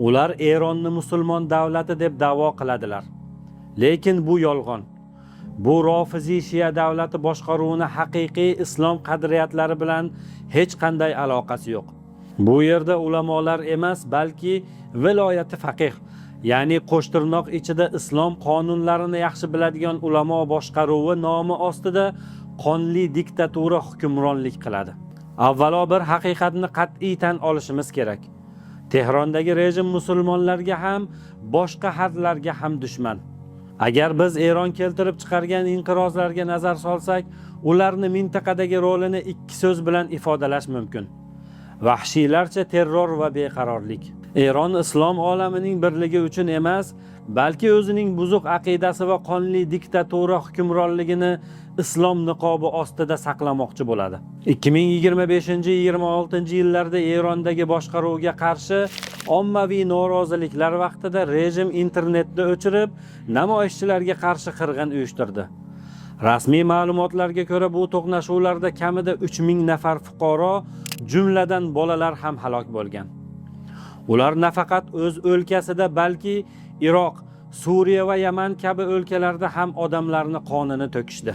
Ular Eronni musulmon davlati deb da'vo qiladilar. Lekin bu yolg'on. Bu Rofiziy Shia davlati boshqaruvini haqiqiy islom qadriyatlari bilan hech qanday aloqasi yo'q. Bu yerda ulamolar emas, balki viloyati faqih, ya'ni qo'shtirnoq ichida islom qonunlarini yaxshi biladigan ulamo boshqaruvi nomi ostida qonli diktatura hukmronlik qiladi. Avvalo bir haqiqatni qat'iy tan olishimiz kerak. Tehrondagi rejim musulmonlarga ham, boshqa xalqlarga ham dushman. Agar biz Eron keltirib chiqargan inqirozlarga nazar solsak, ularni mintaqadagi rolini ikki so'z bilan ifodalash mumkin. Vahshiylarcha terror va beqarorlik. Eron islom olamining birligi uchun emas, balki o'zining buzuq aqidasi va qonli diktatura hukmronligini islom niqobi ostida saqlamoqchi bo'ladi. 2025-26 yillarda Erondagi boshqaruvga qarshi ommaviy noroziliklar vaqtida rejim internetni o'chirib, namoyishchilarga qarshi qirg'in uyushtirdi. Rasmiy ma'lumotlarga ko'ra, bu to'qnashuvlarda kamida 3000 nafar fuqaro, jumladan bolalar ham halok bo'lgan. Ular nafaqat o'z o'lkasida, balki Iroq, Suriya va Yaman kabi o'lkalarda ham odamlarni qonini to'kishdi.